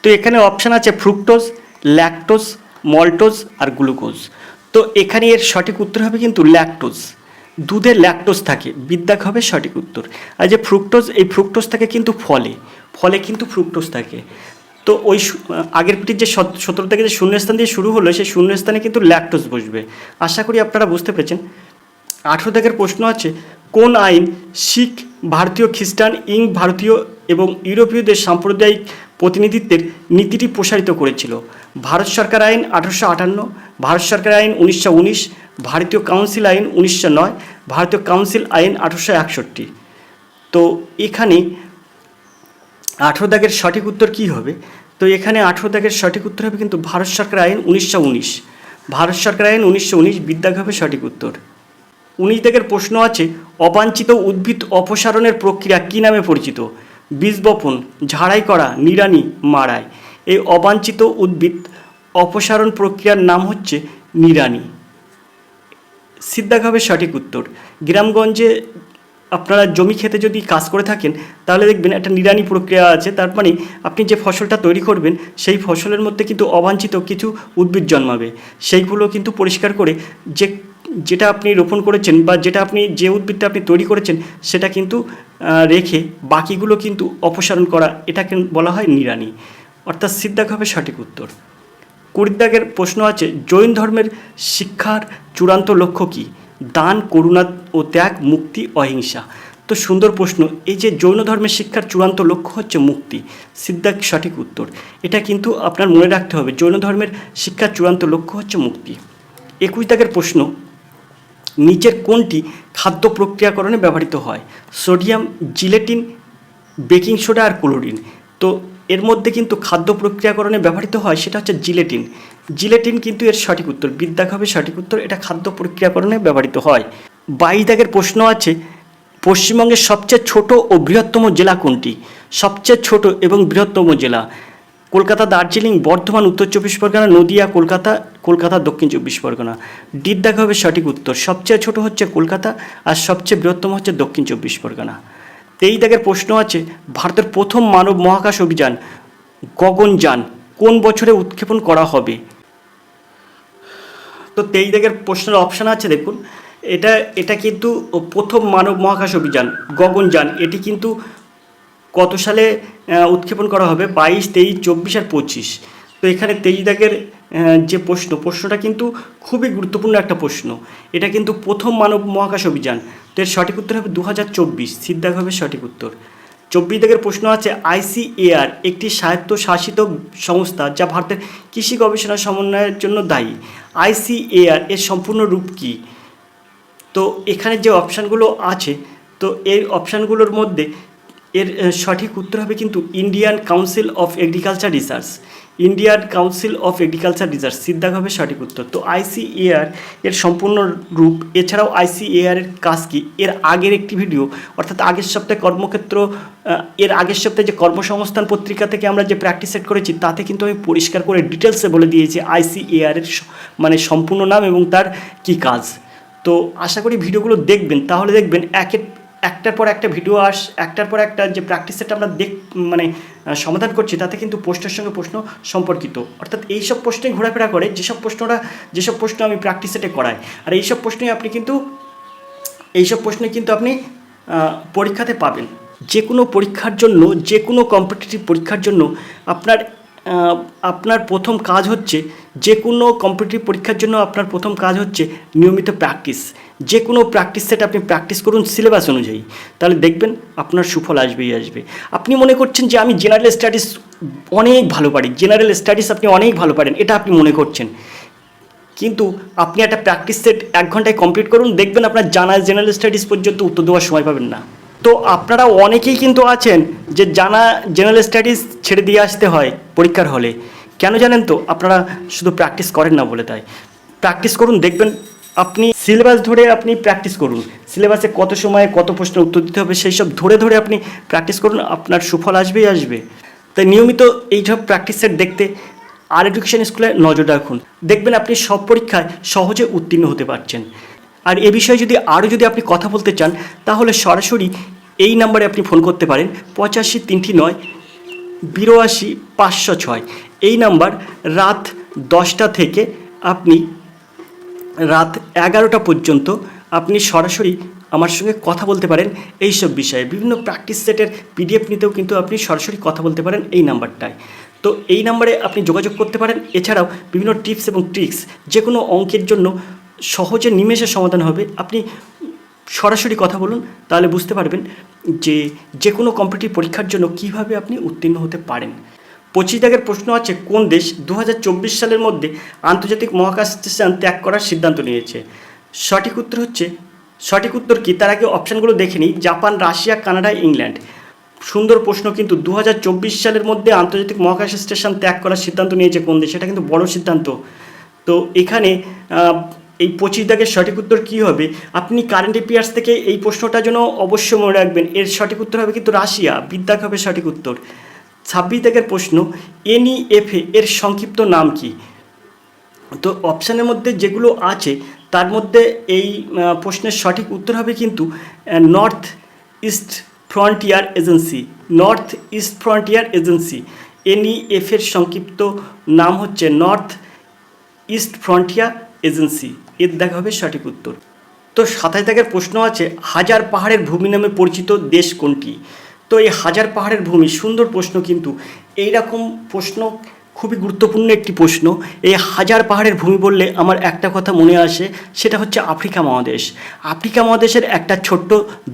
তো এখানে অপশান আছে ফ্রুক্টোজ, ল্যাকটোজ, মল্টোজ আর গ্লুকোজ। তো এখানে এর সঠিক উত্তর হবে কিন্তু ল্যাকটোজ। দুধে ল্যাকটোজ থাকে, বিদ্যাক হবে সঠিক উত্তর। আর যে ফ্রুক্টোজ, এই ফ্রুক্টোজ থাকে কিন্তু ফলে কিন্তু ফ্রুক্টোজ থাকে। তো ওই আগের পিটির যে 17 থেকে যে শূন্যস্থান দিয়ে শুরু হলো, সেই শূন্যস্থানে কিন্তু ল্যাকটোজ বসবে। আশা করি আপনারা বুঝতে পেরেছেন। 18 দাগের প্রশ্ন আছে, কোন আইন শিখ, ভারতীয় খ্রিস্টান, ভারতীয় এবং ইউরোপীয়দের সাম্প্রদায়িক প্রতিনিধিত্বের নীতিটি প্রসারিত করেছিল? ভারত সরকার আইন 1858, ভারত সরকার আইন 1919, ভারতীয় কাউন্সিল আইন 1909, ভারতীয় কাউন্সিল আইন 1861। তো এখানে 18 দাগের সঠিক উত্তর কী হবে? তো এখানে 18 দাগের সঠিক উত্তর হবে কিন্তু ভারত সরকার আইন 1919। ভারত সরকার আইন 1919, বিদ্যাগ হবে সঠিক উত্তর। 19 দাগের প্রশ্ন আছে, অবাঞ্ছিত উদ্ভিদ অপসারণের প্রক্রিয়া কী নামে পরিচিত? বীজ বপন, ঝাড়াই করা, নিড়ানি, মাড়াই। এই অবাঞ্ছিত উদ্ভিদ অপসারণ প্রক্রিয়ার নাম হচ্ছে নিড়ানি। সিদ্ধাগ হবে সঠিক উত্তর। গ্রামগঞ্জে আপনারা জমি খেতে যদি কাজ করে থাকেন তাহলে দেখবেন একটা নিড়ানি প্রক্রিয়া আছে, তার মানে আপনি যে ফসলটা তৈরি করবেন সেই ফসলের মধ্যে কিন্তু অবাঞ্ছিত কিছু উদ্ভিদ জন্মাবে, সেইগুলো কিন্তু পরিষ্কার করে যেটা আপনি রোপণ করেছেন বা যে উদ্ভিদটা আপনি তৈরি করেছেন সেটা কিন্তু রেখে বাকিগুলো কিন্তু অপসারণ করা, এটাকে বলা হয় নিড়ানি। অর্থাৎ সিদ্ধাগ হবে সঠিক উত্তর। 20 দাগের প্রশ্ন আছে, জৈন ধর্মের শিক্ষার চূড়ান্ত লক্ষ্য কী? দান, করুণা ও ত্যাগ, মুক্তি, অহিংসা। তো সুন্দর প্রশ্ন। এই যে জৈন ধর্মের শিক্ষার চূড়ান্ত লক্ষ্য হচ্ছে মুক্তি, সিদ্ধাগ সঠিক উত্তর। এটা কিন্তু আপনার মনে রাখতে হবে, জৈন ধর্মের শিক্ষার চূড়ান্ত লক্ষ্য হচ্ছে মুক্তি। 21 দাগের প্রশ্ন, নিচের কোনটি খাদ্য প্রক্রিয়াকরণে ব্যবহৃত হয়? সোডিয়াম, জিলেটিন, বেকিং সোডা আর ক্লোরিন। তো এর মধ্যে কিন্তু খাদ্য প্রক্রিয়াকরণে ব্যবহৃত হয় সেটা হচ্ছে জিলেটিন। জিলেটিন কিন্তু এর সঠিক উত্তর, বিদ্যাগ হবে সঠিক উত্তর, এটা খাদ্য প্রক্রিয়াকরণে ব্যবহৃত হয়। 22 দাগের প্রশ্ন আছে, পশ্চিমবঙ্গের সবচেয়ে ছোট ও বৃহত্তম জেলা কোনটি? সবচেয়ে ছোট এবং বৃহত্তম জেলা কলকাতা, দার্জিলিং, বর্ধমান, উত্তর 24 পরগনা, নদিয়া, কলকাতা, দক্ষিণ 24 পরগনা। ডির দাগ হবে সঠিক উত্তর, সবচেয়ে ছোট হচ্ছে কলকাতা আর সবচেয়ে বৃহত্তম হচ্ছে দক্ষিণ 24 পরগনা। 23 দাগের প্রশ্ন আছে, ভারতের প্রথম মানব মহাকাশ অভিযান গগনযান কোন বছরে উৎক্ষেপণ করা হবে? তো 23 দাগের প্রশ্নের অপশান আছে দেখুন, এটা কিন্তু প্রথম মানব মহাকাশ অভিযান গগনযান, এটি কিন্তু কত সালে উৎক্ষেপণ করা হবে? 22, 23, 24 আর 25। তো এখানে 23 দাগের যে প্রশ্নটা কিন্তু খুবই গুরুত্বপূর্ণ একটা প্রশ্ন। এটা কিন্তু প্রথম মানব মহাকাশ অভিযান, তো এর সঠিক উত্তর হবে 2024, সিদ্ধাগ হবে সঠিক উত্তর। 24 দাগের প্রশ্ন আছে, ICAR একটি স্বায়ত্তশাসিত সংস্থা যা ভারতের কৃষি গবেষণা সমন্বয়ের জন্য দায়ী। ICAR এর সম্পূর্ণ রূপ কী? তো এখানে যে অপশানগুলো আছে, তো এই অপশানগুলোর মধ্যে এর সঠিক উত্তর হবে কিন্তু Indian Council of Agriculture Research, Indian Council of Agriculture Research, সিদ্ধাগ হবে সঠিক উত্তর। তো ICAR এর সম্পূর্ণ রূপ, এছাড়াও ICAR এর কাজ কী, এর আগের একটি ভিডিও অর্থাৎ আগের সপ্তাহে কর্মক্ষেত্র, এর আগের সপ্তাহে যে কর্মসংস্থান পত্রিকা থেকে আমরা যে প্র্যাকটিস সেট করেছি তাতে কিন্তু আমি পরিষ্কার করে ডিটেলসে বলে দিয়েছি ICAR এর মানে সম্পূর্ণ নাম এবং তার কী কাজ। তো আশা করি ভিডিওগুলো দেখবেন, তাহলে দেখবেন একটার পর একটা ভিডিও একটার পর একটা যে প্র্যাকটিস সেট আমরা সমাধান করছি তাতে কিন্তু প্রশ্নের সঙ্গে প্রশ্ন সম্পর্কিত, অর্থাৎ এইসব প্রশ্নেই ঘোরাফেরা করে যেসব প্রশ্ন আমি প্র্যাকটিস সেটে করাই। আর এইসব প্রশ্নে আপনি পরীক্ষাতে পাবেন। যে কোনো পরীক্ষার জন্য, যে কোনো কম্পিটিটিভ পরীক্ষার জন্য আপনার প্রথম কাজ হচ্ছে, যে কোনো কম্পিটিটিভ পরীক্ষার জন্য আপনার প্রথম কাজ হচ্ছে নিয়মিত প্র্যাকটিস। যে কোনো প্র্যাকটিস সেট আপনি প্র্যাকটিস করুন সিলেবাস অনুযায়ী, তাহলে দেখবেন আপনার সুফল আসবেই আসবে। আপনি মনে করছেন যে আমি জেনারেল স্টাডিজ অনেক ভালো পারি, জেনারেল স্টাডিজ আপনি অনেক ভালো পারেন, এটা আপনি মনে করছেন, কিন্তু আপনি একটা প্র্যাকটিস সেট 1 ঘন্টায় কমপ্লিট করুন, দেখবেন আপনার জানা জেনারেল স্টাডিজ পর্যন্ত উত্তর দেওয়ার সময় পাবেন না। তো আপনারা অনেকেই কিন্তু আছেন যে জানা জেনারেল স্টাডিজ ছেড়ে দিয়ে আসতে হয় পরীক্ষার হলে, কেন জানেন তো? আপনারা শুধু প্র্যাকটিস করেন না বলে। তাই প্র্যাকটিস করুন, দেখবেন আপনি সিলেবাস ধরে আপনি প্র্যাকটিস করুন, সিলেবাসে কত সময়ে কত প্রশ্নের উত্তর দিতে হবে সেই সব ধরে আপনি প্র্যাকটিস করুন, আপনার সুফল আসবেই আসবে। তাই নিয়মিত এইসব প্র্যাকটিস সেট দেখতে আর এডুকেশন স্কুলে নজর রাখুন, দেখবেন আপনি সব পরীক্ষায় সহজে উত্তীর্ণ হতে পারছেন। আর এ বিষয়ে যদি আপনি কথা বলতে চান তাহলে সরাসরি এই নাম্বারে আপনি ফোন করতে পারেন, 8539 82 506। এই নাম্বার রাত 10টা থেকে আপনি রাত 11টা পর্যন্ত আপনি সরাসরি আমার সঙ্গে কথা বলতে পারেন এই সব বিষয়ে। বিভিন্ন প্র্যাকটিস সেটের PDF নিতেও কিন্তু আপনি সরাসরি কথা বলতে পারেন এই নাম্বারটায়। তো এই নাম্বারে আপনি যোগাযোগ করতে পারেন। এছাড়াও বিভিন্ন টিপস এবং ট্রিক্স, যে কোনো অঙ্কের জন্য সহজে নিমেষে সমাধান হবে। আপনি সরাসরি কথা বলুন, তাহলে বুঝতে পারবেন যে কোনো কম্পিটিটিভ পরীক্ষার জন্য কিভাবে আপনি উত্তীর্ণ হতে পারেন। 25 দাগের প্রশ্ন আছে, কোন দেশ 2024 সালের মধ্যে আন্তর্জাতিক মহাকাশ স্টেশন ত্যাগ করার সিদ্ধান্ত নিয়েছে? সঠিক উত্তর কি? তার আগে অপশানগুলো দেখে নিই। Japan, Russia, Canada, England. সুন্দর প্রশ্ন, কিন্তু 2024 সালের মধ্যে আন্তর্জাতিক মহাকাশ স্টেশন ত্যাগ করার সিদ্ধান্ত নিয়েছে কোন দেশ? এটা কিন্তু বড় সিদ্ধান্ত। তো এখানে এই 25 দাগের সঠিক উত্তর কী হবে? আপনি কারেন্ট অ্যাফেয়ার্স থেকে এই প্রশ্নটার জন্য অবশ্যই মনে রাখবেন, এর সঠিক উত্তর হবে কিন্তু রাশিয়া। বিদ্যাগ হবে সঠিক উত্তর। 26 দাগের প্রশ্ন, NEFA এর সংক্ষিপ্ত নাম কি? তো অপশানের মধ্যে যেগুলো আছে তার মধ্যে এই প্রশ্নের সঠিক উত্তর হবে কিন্তু north east frontier agency. North east frontier agency, NEF এর সংক্ষিপ্ত নাম হচ্ছে নর্থ ইস্ট ফ্রন্টিয়ার এজেন্সি। এর দেখা হবে সঠিক উত্তর। তো 27 দাগের প্রশ্ন আছে, হাজার পাহাড়ের ভূমি নামে পরিচিত দেশ কোনটি? তো এই হাজার পাহাড়ের ভূমি, সুন্দর প্রশ্ন কিন্তু। এইরকম প্রশ্ন খুবই গুরুত্বপূর্ণ একটি প্রশ্ন। এই হাজার পাহাড়ের ভূমি বললে আমার একটা কথা মনে আসে, সেটা হচ্ছে আফ্রিকা মহাদেশ। আফ্রিকা মহাদেশের একটা ছোট্ট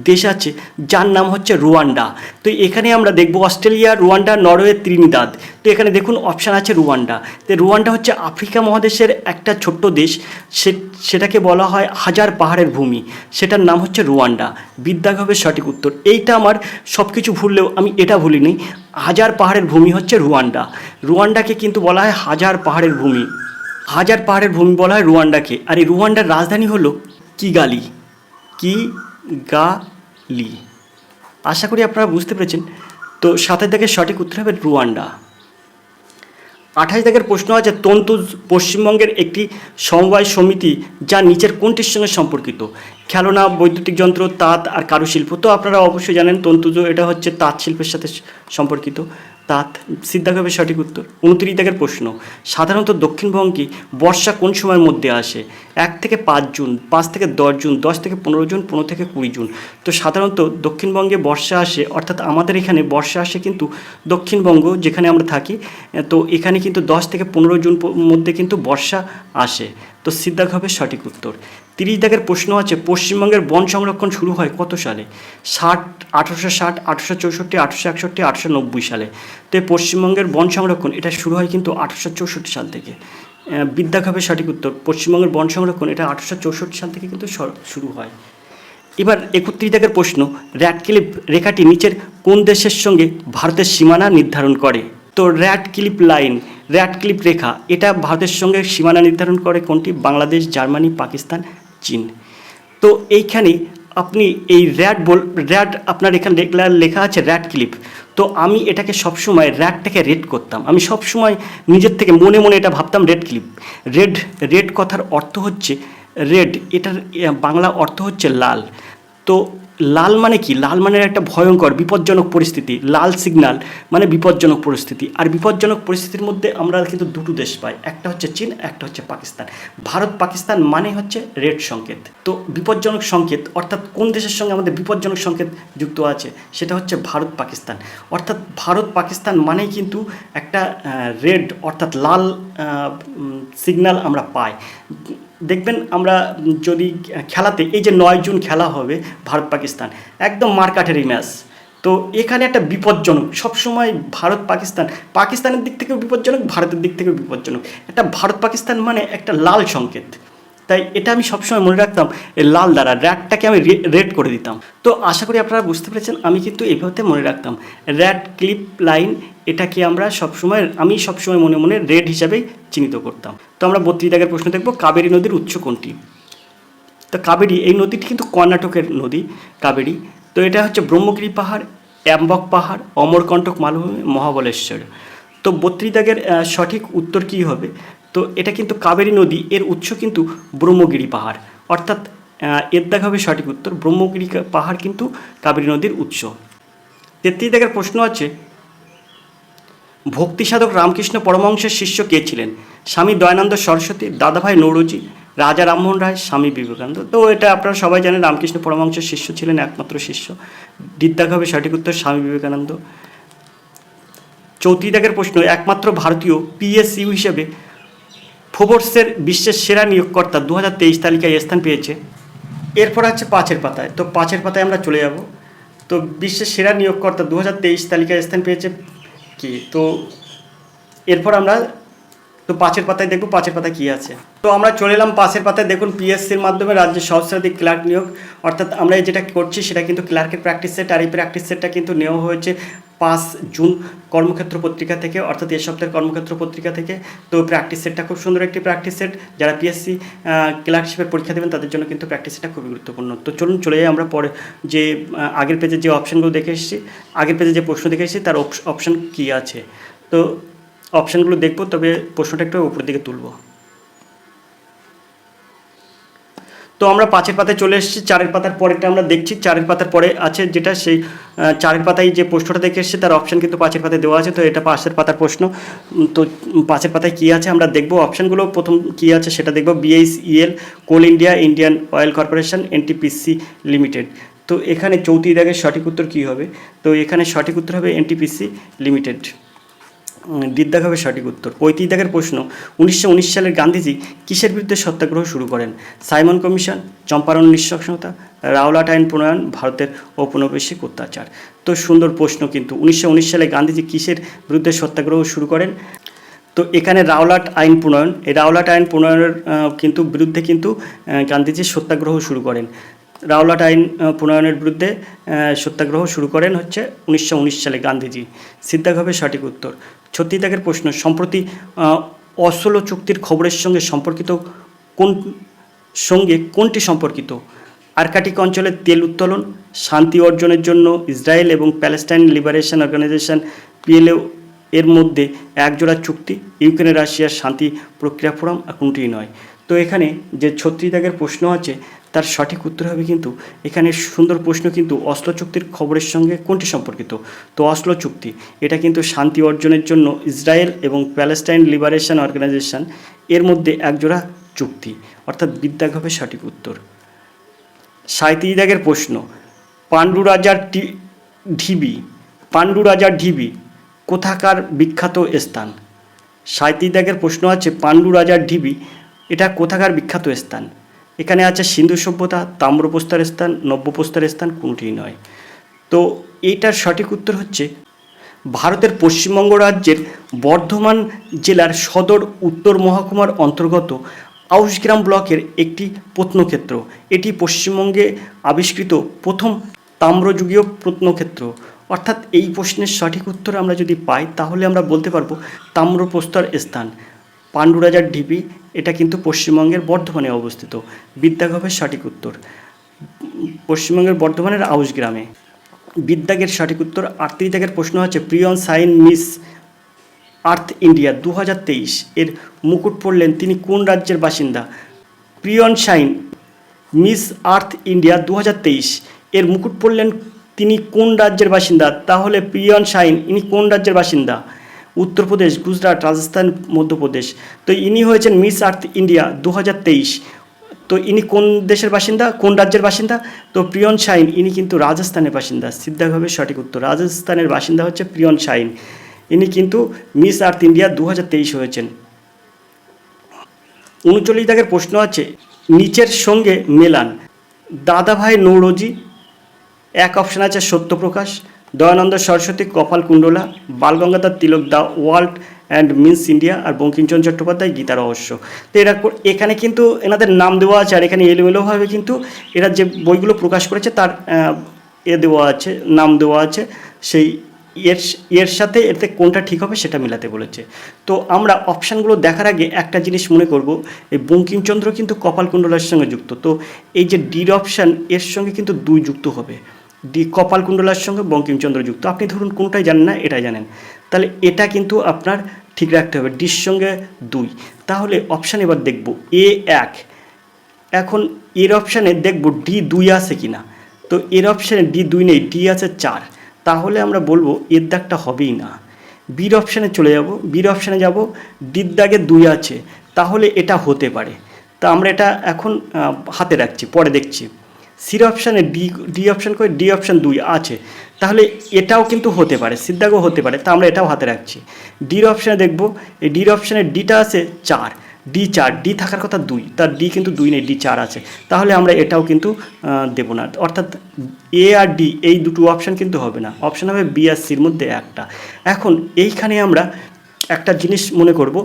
দেশ আছে যার নাম হচ্ছে রুয়ান্ডা। তো এখানে আমরা দেখব অস্ট্রেলিয়া, রুয়ান্ডা, নরওয়ে, ত্রিনিদাদ। তো এখানে দেখুন অপশান আছে রুয়ান্ডা। তো রুয়ান্ডা হচ্ছে আফ্রিকা মহাদেশের একটা ছোট্ট দেশ, সেটাকে বলা হয় হাজার পাহাড়ের ভূমি, সেটার নাম হচ্ছে রুয়ান্ডা। বিদ্যাগ হবে সঠিক উত্তর। এইটা আমার সব কিছু ভুললেও আমি এটা ভুলিনি, হাজার পাহাড়ের ভূমি হচ্ছে রুয়ান্ডা। রুয়ান্ডাকে কিন্তু বলা হয় হাজার পাহাড়ের ভূমি। হাজার পাহাড়ের ভূমি বলা হয় রুয়ান্ডাকে। আর এই রুয়ান্ডার রাজধানী হলো কিগালি। কিগালি। আশা করি আপনারা বুঝতে পেরেছেন। তো 27 দাগের সঠিক উত্তর হবে রুয়ান্ডা। 28 দাগের প্রশ্ন আছে, তন্তুজ পশ্চিমবঙ্গের একটি সমবায় সমিতি যা নিচের কোনটির সঙ্গে সম্পর্কিত? খেলনা, বৈদ্যুতিক যন্ত্র, তাঁত আর কারুশিল্প। তো আপনারা অবশ্যই জানেন তন্তুজ এটা হচ্ছে তাঁত শিল্পের সাথে সম্পর্কিত। তাঁত, সিদ্ধাগ হবে সঠিক উত্তর। 29 দাগের প্রশ্ন, সাধারণত দক্ষিণবঙ্গে বর্ষা কোন সময়ের মধ্যে আসে? 1 থেকে 5 জুন, 5 থেকে 10 জুন, 10 থেকে 15 জুন, 15 থেকে 20 জুন। তো সাধারণত দক্ষিণবঙ্গে বর্ষা আসে, অর্থাৎ আমাদের এখানে বর্ষা আসে কিন্তু দক্ষিণবঙ্গ যেখানে আমরা থাকি, তো এখানে কিন্তু 10 থেকে 15 জুন মধ্যে কিন্তু বর্ষা আসে। তো সিদ্ধাগ হবে সঠিক উত্তর। 30 দাগের প্রশ্ন আছে, পশ্চিমবঙ্গের বন সংরক্ষণ শুরু হয় কত সালে? 1860, 1864, 1861, 1890 সালে। তো এই পশ্চিমবঙ্গের বন সংরক্ষণ এটা শুরু হয় কিন্তু 1864 সাল থেকে। বিদ্যাগ হবে সঠিক উত্তর। পশ্চিমবঙ্গের বন সংরক্ষণ এটা 1864 সাল থেকে কিন্তু শুরু হয়। এবার 31 দাগের প্রশ্ন, র্যাডক্লিফ রেখাটি নিচের কোন দেশের সঙ্গে ভারতের সীমানা নির্ধারণ করে? তো র্যাডক্লিফ রেখা এটা ভারতের সঙ্গে সীমানা নির্ধারণ করে কোনটি? বাংলাদেশ, জার্মানি, পাকিস্তান, চীন। তো এইখানে আপনি এই র্যাড আপনার এখানে লেখা আছে র্যাডক্লিফ। তো আমি এটাকে সবসময় র্যাডটাকে রেড করতাম, আমি সবসময় নিজের থেকে মনে মনে এটা ভাবতাম রেডক্লিফ। রেড কথার অর্থ হচ্ছে রেড, এটার বাংলা অর্থ হচ্ছে লাল। তো লাল মানে কি? লাল মানে একটা ভয়ঙ্কর বিপজ্জনক পরিস্থিতি। লাল সিগন্যাল মানে বিপজ্জনক পরিস্থিতি। আর বিপজ্জনক পরিস্থিতির মধ্যে আমরা কিন্তু দুটো দেশ পাই, একটা হচ্ছে চীন, একটা হচ্ছে পাকিস্তান। ভারত পাকিস্তান মানে হচ্ছে রেড সংকেত। তো বিপজ্জনক সংকেত অর্থাৎ কোন দেশের সঙ্গে আমাদের বিপজ্জনক সংকেত যুক্ত আছে সেটা হচ্ছে ভারত পাকিস্তান। অর্থাৎ ভারত পাকিস্তান মানেই কিন্তু একটা রেড অর্থাৎ লাল সিগন্যাল আমরা পাই। দেখবেন আমরা যদি খেলাতে এই যে 9 জুন খেলা হবে ভারত পাকিস্তান, একদম মারকাঠেরই ম্যাচ। তো এখানে একটা বিপজ্জনক সবসময় ভারত পাকিস্তানের দিক থেকেও বিপজ্জনক, ভারতের দিক থেকেও বিপজ্জনক। একটা ভারত পাকিস্তান মানে একটা লাল সংকেত। তাই এটা আমি সবসময় মনে রাখতাম, এই লাল দ্বারা র্যাডটাকে আমি রেড করে দিতাম। তো আশা করি আপনারা বুঝতে পেরেছেন, আমি কিন্তু এইভাবে মনে রাখতাম র্যাডক্লিফ লাইন, এটাকে আমি সবসময় মনে মনে রেড হিসাবেই চিহ্নিত করতাম। তো আমরা 32 দাগের প্রশ্ন দেখব, কাবেরী নদীর উৎস কোনটি? তো কাবেরী এই নদীটি কিন্তু কর্ণাটকের নদী কাবেরী। তো এটা হচ্ছে ব্রহ্মগিরি পাহাড়, অ্যাম্বক পাহাড়, অমরকণ্টক মালভূমি, মহাবলেশ্বর। তো 32 দাগের সঠিক উত্তর কী হবে? তো এটা কিন্তু কাবেরী নদী, এর উৎস কিন্তু ব্রহ্মগিরি পাহাড়, অর্থাৎ এর দাগ হবে সঠিক উত্তর। ব্রহ্মগিরি পাহাড় কিন্তু কাবেরী নদীর উৎস। 33 দাগের প্রশ্ন আছে, ভক্তি সাধক রামকৃষ্ণ পরমহংসের শিষ্য কে ছিলেন? স্বামী দয়ানন্দ সরস্বতী, দাদাভাই নৌরোজি, রাজা রামমোহন রায়, স্বামী বিবেকানন্দ। তো এটা আপনারা সবাই জানেন রামকৃষ্ণ পরমহংসের শিষ্য ছিলেন, একমাত্র শিষ্য। দিদ্দাগ হবে সঠিক উত্তর স্বামী বিবেকানন্দ। 34 দাগের প্রশ্ন, একমাত্র ভারতীয় PSU হিসেবে ফোর্বসের বিশ্বের সেরা নিয়োগকর্তা 2023 তালিকায় স্থান পেয়েছে। এরপর আছে 5-এর পাতায়। তো 5-এর পাতায় আমরা চলে যাব। তো বিশ্বের সেরা নিয়োগকর্তা 2023 তালিকায় স্থান পেয়েছে কি? তো এরপর আমরা 5-এর পাতায় দেখব 5-এর পাতায় কী আছে। তো আমরা চলে এলাম 5-এর পাতায়। দেখুন PSCর মাধ্যমে রাজ্যের সহস্রাধিক ক্লার্ক নিয়োগ, অর্থাৎ আমরা যেটা করছি সেটা কিন্তু ক্লার্কের প্র্যাকটিস সেট, আর এই প্র্যাকটিস সেটটা কিন্তু নেওয়া হয়েছে 5 জুন কর্মক্ষেত্র পত্রিকা থেকে, অর্থাৎ এ সপ্তাহের কর্মক্ষেত্র পত্রিকা থেকে। তো প্র্যাকটিস সেটটা খুব সুন্দর একটি প্র্যাকটিস সেট, যারা পিএসসি ক্লার্কশিপের পরীক্ষা দেবেন তাদের জন্য কিন্তু প্র্যাকটিস সেটটা খুবই গুরুত্বপূর্ণ। তো চলুন চলে যাই আমরা পরে যে আগের পেজে যে অপশানগুলো দেখে এসেছি, আগের পেজে যে প্রশ্ন দেখে এসেছি তার অপশান কী আছে। তো অপশানগুলো দেখব, তবে প্রশ্নটা একটু উপরের দিকে তুলব। তো আমরা 5-এর পাতায় চলে এসেছি, 4-এর পাতার পরেরটা আমরা দেখছি। 4-এর পাতার পরে আছে যেটা, সেই 4-এর পাতায় যে প্রশ্নটা দেখে এসেছে তার অপশান কিন্তু 5-এর পাতায় দেওয়া আছে। তো এটা 5-এর পাতার প্রশ্ন। তো 5-এর পাতায় কী আছে আমরা দেখব, অপশানগুলো প্রথম কী আছে সেটা দেখব। BHEL, Coal India, Indian Oil Corporation, NTPC Limited. তো এখানে চৌতি দাগের সঠিক উত্তর কী হবে? তো এখানে সঠিক উত্তর হবে NTPC লিমিটেড। দিদ্দাগ হবে সঠিক উত্তর। 35 দাগের প্রশ্ন, 1919 সালের গান্ধীজি কিসের বিরুদ্ধে সত্যাগ্রহ শুরু করেন? সাইমন কমিশন, চম্পারণ নৃশংসতা, রাওলাট আইন প্রণয়ন, ভারতের ঔপনিবেশিক অত্যাচার। তো সুন্দর প্রশ্ন কিন্তু। 1919 সালে গান্ধীজি কিসের বিরুদ্ধে সত্যাগ্রহ শুরু করেন? তো এখানে রাওলাট আইন প্রণয়ন, এই রাওলাট আইন প্রণয়নের কিন্তু বিরুদ্ধে কিন্তু গান্ধীজি সত্যাগ্রহ শুরু করেন। রাওলাট আইন প্রণয়নের বিরুদ্ধে সত্যাগ্রহ শুরু করেন হচ্ছে 1919 সালে গান্ধীজি। সিদ্ধাগ হবে সঠিক উত্তর। 36 দাগের প্রশ্ন, সম্প্রতি অসলো চুক্তির খবরের সঙ্গে কোনটি সম্পর্কিত? আর্কটিক অঞ্চলে তেল উত্তোলন, শান্তি অর্জনের জন্য ইসরায়েল এবং প্যালেস্টাইন লিবারেশন অর্গানাইজেশন PLO এর মধ্যে একজোড়া চুক্তি, ইউক্রেন রাশিয়ার শান্তি প্রক্রিয়া ফোরাম, কোনটিই নয়। তো এখানে যে 36 দাগের প্রশ্ন আছে তার সঠিক উত্তর হবে কিন্তু এখানে সুন্দর প্রশ্ন কিন্তু, অসলো চুক্তির খবরের সঙ্গে কোনটি সম্পর্কিত? তো অসলো চুক্তি এটা কিন্তু শান্তি অর্জনের জন্য ইসরায়েল এবং প্যালেস্টাইন লিবারেশন অর্গানাইজেশন এর মধ্যে একজোড়া চুক্তি, অর্থাৎ বিদ্যাগ হবে সঠিক উত্তর। 37 দাগের প্রশ্ন, পাণ্ডু রাজার ঢিবি কোথাকার বিখ্যাত স্থান? 37 দাগের প্রশ্ন আছে, পাণ্ডু রাজার ঢিবি এটা কোথাকার বিখ্যাত স্থান? এখানে আছে সিন্ধু সভ্যতা, তাম্রপ্রস্তর স্থান, নব্যপ্রস্তর স্থান, কোনটিই নয়। তো এইটার সঠিক উত্তর হচ্ছে ভারতের পশ্চিমবঙ্গ রাজ্যের বর্ধমান জেলার সদর উত্তর মহকুমার অন্তর্গত আউশগ্রাম ব্লকের একটি প্রত্নক্ষেত্র। এটি পশ্চিমবঙ্গে আবিষ্কৃত প্রথম তাম্রযুগীয় প্রত্নক্ষেত্র। অর্থাৎ এই প্রশ্নের সঠিক উত্তর আমরা যদি পাই তাহলে আমরা বলতে পারবো তাম্রপ্রস্তর স্থান। পাণ্ডু রাজার ঢিবি এটা কিন্তু পশ্চিমবঙ্গের বর্ধমানে অবস্থিত। বিদ্যাগ হবে সঠিক উত্তর। পশ্চিমবঙ্গের বর্ধমানের আউশগ্রামে। বিদ্যাগের সঠিক উত্তর। 38 দাগের প্রশ্ন আছে, প্রিয়ন শাইন মিস আর্থ ইন্ডিয়া 2023 এর মুকুট পরলেন তিনি কোন রাজ্যের বাসিন্দা? প্রিয়ন শাইন মিস আর্থ ইন্ডিয়া 2023 এর মুকুট পরলেন তিনি কোন রাজ্যের বাসিন্দা? তাহলে প্রিয়ন শাইন ইনি কোন রাজ্যের বাসিন্দা? উত্তরপ্রদেশ, গুজরাট, রাজস্থান, মধ্যপ্রদেশ। তো ইনি হয়েছেন মিস আর্থ ইন্ডিয়া 2023। তো ইনি কোন দেশের বাসিন্দা, কোন রাজ্যের বাসিন্দা? তো প্রিয়ন শাইন ইনি কিন্তু রাজস্থানের বাসিন্দা। সিদ্ধাগ হবে সঠিক উত্তর। রাজস্থানের বাসিন্দা হচ্ছে প্রিয়ন শাইন, ইনি কিন্তু মিস আর্থ ইন্ডিয়া 2023 হয়েছেন। 39 দাগের প্রশ্ন আছে, নিচের সঙ্গে মেলান। দাদাভাই নৌরোজি, এক অপশান আছে Satyaprakash, Dayanand Saraswati, Kapalkundala, Balgangadhar Tilak the world and means India, আর বঙ্কিমচন্দ্র চট্টোপাধ্যায় গীতা রহস্য। তো এখানে কিন্তু এনাদের নাম দেওয়া আছে, আর এখানে এলোমেলোভাবে কিন্তু এরা যে বইগুলো প্রকাশ করেছে তার দেওয়া আছে, নাম দেওয়া আছে। সেই এর সাথে এতে কোনটা ঠিক হবে সেটা মেলাতে বলেছে। তো আমরা অপশানগুলো দেখার আগে একটা জিনিস মনে করব, এই বঙ্কিমচন্দ্র কিন্তু কপালকুণ্ডলার সঙ্গে যুক্ত। তো এই যে ডির অপশান এর সঙ্গে কিন্তু 2 যুক্ত হবে। ডি কপালকুণ্ডলার সঙ্গে বঙ্কিমচন্দ্র যুক্ত। আপনি ধরুন কোনটাই জানেন না, এটাই জানেন, তাহলে এটা কিন্তু আপনার ঠিক রাখতে হবে, ডির সঙ্গে 2। তাহলে অপশান এবার দেখব A1। এখন এর অপশানে দেখব D2 আছে কি না। তো এর অপশানে D2 নেই, ডি আছে 4। তাহলে আমরা বলবো এর দাগটা হবেই না। বির অপশানে চলে যাব, বির অপশানে যাব, ডির দাগে 2 আছে, তাহলে এটা হতে পারে। তা আমরা এটা এখন হাতে রাখছি, পরে দেখছি। সির অপশানে ডি অপশান করে, ডি অপশান 2 আছে, তাহলে এটাও কিন্তু হতে পারে, সিদ্ধাগও হতে পারে। তা আমরা এটাও হাতে রাখছি। ডির অপশানে দেখব, এই ডির অপশানে ডিটা আছে 4, D4, ডি থাকার কথা 2, তার ডি কিন্তু 2 নেই, D4 আছে, তাহলে আমরা এটাও কিন্তু দেব না। অর্থাৎ এ আর ডি এই দুটো অপশান কিন্তু হবে না, অপশান হবে বি আর সির মধ্যে একটা। এখন এইখানে আমরা একটা জিনিস মনে করব,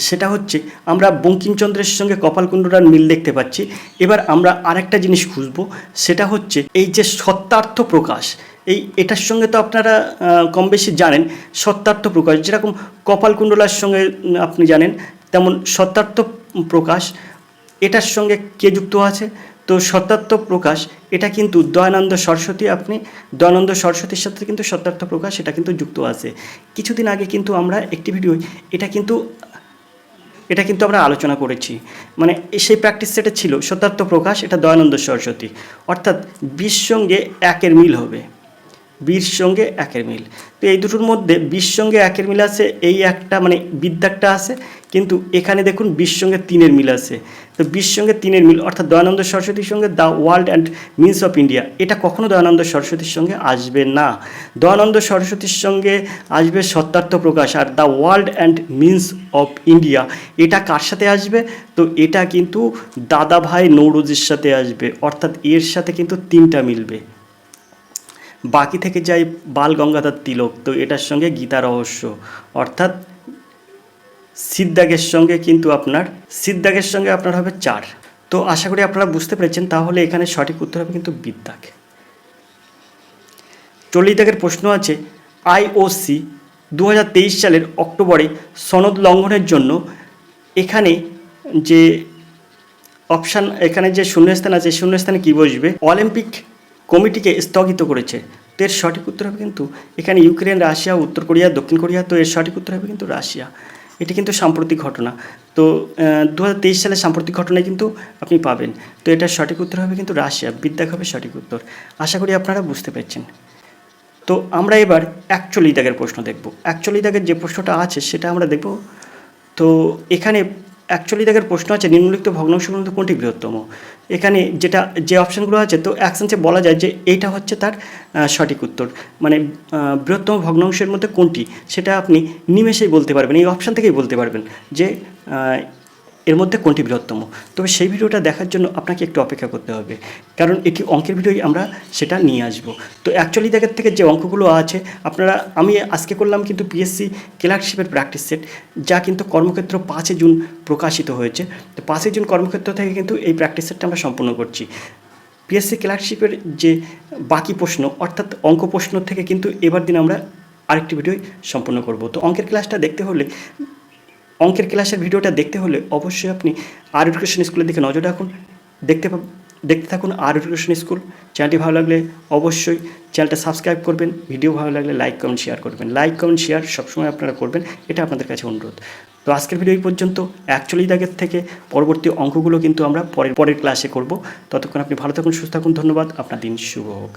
সেটা হচ্ছে আমরা বঙ্কিমচন্দ্রের সঙ্গে কপালকুণ্ডলার মিল দেখতে পাচ্ছি। এবার আমরা আরেকটা জিনিস খুঁজব, সেটা হচ্ছে এই যে সত্যার্থ প্রকাশ, এটার সঙ্গে তো আপনারা কম বেশি জানেন সত্যার্থ প্রকাশ, যেরকম কপালকুণ্ডলার সঙ্গে আপনি জানেন, তেমন সত্যার্থ প্রকাশ এটার সঙ্গে কে যুক্ত আছে? তো সত্যার্থ প্রকাশ এটা কিন্তু দয়ানন্দ সরস্বতী, আপনি দয়ানন্দ সরস্বতীর সাথে কিন্তু সত্যার্থ প্রকাশ এটা কিন্তু যুক্ত আছে। কিছুদিন আগে কিন্তু আমরা একটি ভিডিও এটা কিন্তু আমরা আলোচনা করেছি, মানে সেই প্র্যাকটিস সেটে ছিল সত্যার্থ প্রকাশ, এটা দয়ানন্দ সরস্বতী, অর্থাৎ 20 সঙ্গে 1-এর মিল হবে, 20 সঙ্গে 1-এর মিল। তো এই দুটোর মধ্যে 20 সঙ্গে 1-এর মিল আছে, এই একটা মানে বিদ্যাকটা আছে, কিন্তু এখানে দেখুন 20 সঙ্গে 3-এর মিল আছে। তো 20 সঙ্গে 3-এর মিল অর্থাৎ দয়ানন্দ সরস্বতীর সঙ্গে the world and means of India, এটা কখনো দয়ানন্দ সরস্বতীর সঙ্গে আসবে না। দয়ানন্দ সরস্বতীর সঙ্গে আসবে সত্যার্থ প্রকাশ, আর the world and means of India এটা কার সাথে আসবে? তো এটা কিন্তু দাদাভাই নৌরোজির সাথে আসবে, অর্থাৎ এর সাথে কিন্তু 3টা মিলবে। বাকি থেকে যায় বাল গঙ্গাধর তিলক, তো এটার সঙ্গে গীতা রহস্য, অর্থাৎ সিদ্ধাগের সঙ্গে কিন্তু সিদ্ধাগের সঙ্গে আপনার হবে 4। তো আশা করি আপনারা বুঝতে পেরেছেন, তাহলে এখানে সঠিক উত্তর হবে কিন্তু বিদ্যাগ। 40 দাগের প্রশ্ন আছে, IOC 2023 সালের অক্টোবরে সনদ লঙ্ঘনের জন্য এখানে যে অপশান, এখানে যে শূন্যস্থান আছে শূন্যস্থানে কী বসবে? অলিম্পিক কমিটিকে স্থগিত করেছে। তো এর সঠিক উত্তর হবে কিন্তু এখানে ইউক্রেন, রাশিয়া, উত্তর কোরিয়া, দক্ষিণ কোরিয়া, তো এর সঠিক উত্তর হবে কিন্তু রাশিয়া। এটি কিন্তু সাম্প্রতিক ঘটনা, তো 2023 সালের সাম্প্রতিক ঘটনায় কিন্তু আপনি পাবেন। তো এটার সঠিক উত্তর হবে কিন্তু রাশিয়া, বিদ্যাগ হবে সঠিক উত্তর। আশা করি আপনারা বুঝতে পেরেছেন। তো আমরা এবার 41 দাগের প্রশ্ন দেখব। 41 দাগের যে প্রশ্নটা আছে সেটা আমরা দেখব। তো এখানে 41 দাগের প্রশ্ন আছে, নিম্নলিখিত ভগ্নাংশের মধ্যে কোনটি বৃহত্তম? এখানে যে অপশানগুলো আছে, তো এক সেন্সে বলা যায় যে এইটা হচ্ছে তার সঠিক উত্তর, মানে বৃহত্তম ভগ্নাংশের মধ্যে কোনটি সেটা আপনি নিমেষেই বলতে পারবেন, এই অপশান থেকেই বলতে পারবেন যে এর মধ্যে কোনটি বৃহত্তম। তবে সেই ভিডিওটা দেখার জন্য আপনাকে একটু অপেক্ষা করতে হবে, কারণ এটি অঙ্কের ভিডিওই আমরা সেটা নিয়ে আসব। তো 41 দাগের থেকে যে অঙ্কগুলো আছে আমি আজকে করলাম কিন্তু পিএসসি ক্লার্কশিপের প্র্যাকটিস সেট, যা কিন্তু কর্মক্ষেত্র 5 জুন প্রকাশিত হয়েছে। তো 5 জুন কর্মক্ষেত্র থেকে কিন্তু এই প্র্যাকটিস সেটটা আমরা সম্পূর্ণ করছি। পিএসসি ক্লার্কশিপের যে বাকি প্রশ্ন অর্থাৎ অঙ্ক প্রশ্ন থেকে কিন্তু এবার দিন আমরা আরেকটি ভিডিও সম্পূর্ণ করব। তো অঙ্কের ক্লাসের ভিডিওটা দেখতে হলে অবশ্যই আপনি আর এডুকেশন স্কুলের দিকে নজর রাখুন, দেখতে থাকুন আর এডুকেশন স্কুল। চ্যানেলটি ভালো লাগলে অবশ্যই চ্যানেলটা সাবস্ক্রাইব করবেন, ভিডিও ভালো লাগলে লাইক কমেন্ট শেয়ার করবেন। লাইক কমেন্ট শেয়ার সবসময় আপনারা করবেন, এটা আপনাদের কাছে অনুরোধ। তো আজকের ভিডিও এই পর্যন্ত। 41 দাগের থেকে পরবর্তী অঙ্কগুলো কিন্তু আমরা পরের ক্লাসে করব। ততক্ষণ আপনি ভালো থাকুন, সুস্থ থাকুন, ধন্যবাদ, আপনার দিন শুভ হোক।